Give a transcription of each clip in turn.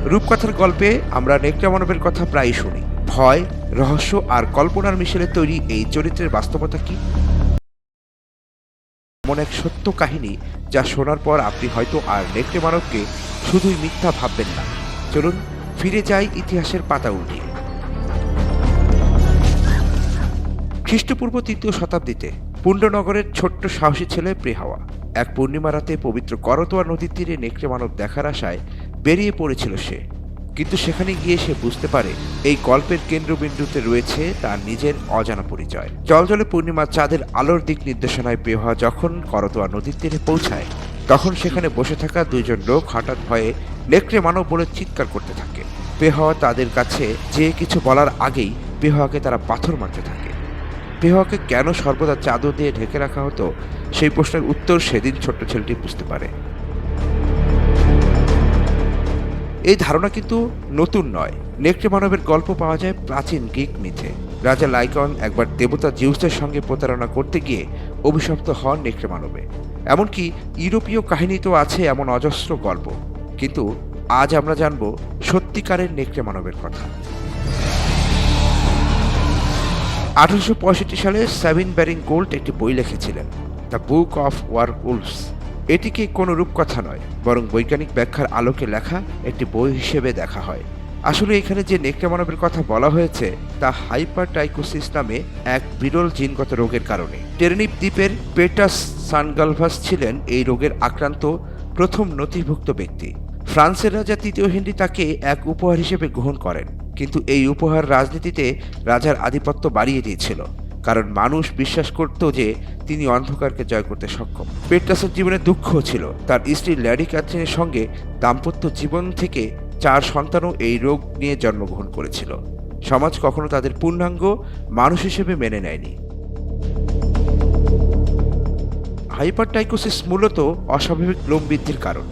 রূপকথার গল্পে আমরা নেকড়ে মানবের কথা প্রায়ই শুনি। ভয়, রহস্য আর কল্পনার মিশেলে তৈরি এই চরিত্রের বাস্তবতা কি? এমন এক সত্য কাহিনী যা শোনার পর আপনি হয়তো আর নেকড়ে মানবকে শুধুই মিথ্যা ভাববেন না। চলুন ফিরে যাই ইতিহাসের পাতা উল্টিয়ে। খ্রিস্টপূর্ব ৩য় শতাব্দীতে পুণ্ডনগরের ছোট্ট সাহসী ছেলে প্রেহাওয়া এক পূর্ণিমা রাতে পবিত্র করতোয়া নদীর তীরে নেকড়ে মানব দেখার আশায় বেরিয়ে পড়েছিল সে। কিন্তু সেখানে গিয়ে সে বুঝতে পারে এই গল্পের কেন্দ্রবিন্দুতে রয়েছে তার নিজের অজানা পরিচয়। জলজলে পূর্ণিমা চাঁদের আলোর দিক নির্দেশনায় প্রেহাওয়া যখন করতোয়া নদীর তীরে পৌঁছায়, তখন সেখানে বসে থাকা দুইজন লোক হঠাৎ ভয়ে নেকড়ে মানব বলে চিৎকার করতে থাকে। প্রেহাওয়া তাদের কাছে যে কিছু বলার আগেই প্রেহাওয়াকে তারা পাথর মারতে থাকে। প্রেহাওয়াকে কেন সর্বদা চাদর দিয়ে ঢেকে রাখা হতো, সেই প্রশ্নের উত্তর সেদিন ছোট্ট ছেলেটি বুঝতে পারে। এই ধারণা কিন্তু নতুন নয়। নেকড়ে মানবের গল্প পাওয়া যায় প্রাচীন গ্রিক মিথে। রাজা লাইকন একবার দেবতা জিউসের সঙ্গে প্রতারণা করতে গিয়ে অভিশপ্ত হন নেকড়ে মানবে। এমনকি ইউরোপীয় কাহিনীতেও আছে এমন অজস্র গল্প। কিন্তু আজ আমরা জানব সত্যিকারের নেকড়ে মানবের কথা। 1865 সালে সাবিন ব্যারিং গোল্ড একটি বই লিখেছিলেন, দ্য বুক অফ ওয়ারউলভস। এটিকে কোনো রূপকথা নয়, বরং বৈজ্ঞানিক ব্যাখ্যার আলোকে লেখা একটি বই হিসেবে দেখা হয়। আসলে এখানে যে নেকড়ে মানবের কথা বলা হয়েছে তা হাইপারটাইকোসিস নামে এক বিরল জিনগত রোগের কারণে। টেরেনিপ দ্বীপের পেটাস সানগালভাস ছিলেন এই রোগের আক্রান্ত প্রথম নথিভুক্ত ব্যক্তি। ফ্রান্সের রাজা ৩য় হেনরি তাকে এক উপহার হিসেবে গ্রহণ করেন, কিন্তু এই উপহার রাজনীতিতে রাজার আধিপত্য বাড়িয়ে দিয়েছিল, কারণ মানুষ বিশ্বাস করত যে তিনি অন্ধকারকে জয় করতে সক্ষম। পেট্রাসের জীবনে দুঃখ ছিল, তার স্ত্রী ল্যাডি ক্যাথরিনের সঙ্গে দাম্পত্য জীবন থেকে 4 সন্তানও এই রোগ নিয়ে জন্মগ্রহণ করেছিল। সমাজ কখনো তাদের পূর্ণাঙ্গ মানুষ হিসেবে মেনে নেয়নি। হাইপারটাইকোসিস মূলত অস্বাভাবিক লোম বৃদ্ধির কারণ।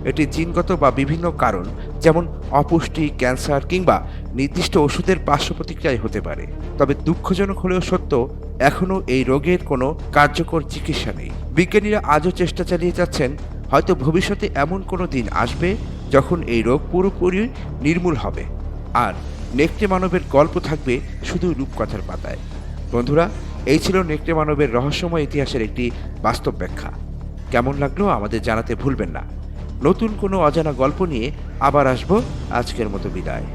এটি জিনগত বা বিভিন্ন কারণ, যেমন অপুষ্টি, ক্যান্সার কিংবা নির্দিষ্ট ওষুধের পার্শ্ব প্রতিক্রিয়ায় হতে পারে। তবে দুঃখজনক হলেও সত্য, এখনও এই রোগের কোনো কার্যকর চিকিৎসা নেই। বিজ্ঞানীরা আজও চেষ্টা চালিয়ে যাচ্ছেন। হয়তো ভবিষ্যতে এমন কোনো দিন আসবে যখন এই রোগ পুরোপুরি নির্মূল হবে, আর নেকড়ে মানবের গল্প থাকবে শুধু রূপকথার পাতায়। বন্ধুরা, এই ছিল নেকড়ে মানবের রহস্যময় ইতিহাসের একটি বাস্তব ব্যাখ্যা। কেমন লাগলো আমাদের জানাতে ভুলবেন না। নতুন কোনো অজানা গল্প নিয়ে আবার আসবো। আজকের মতো বিদায়।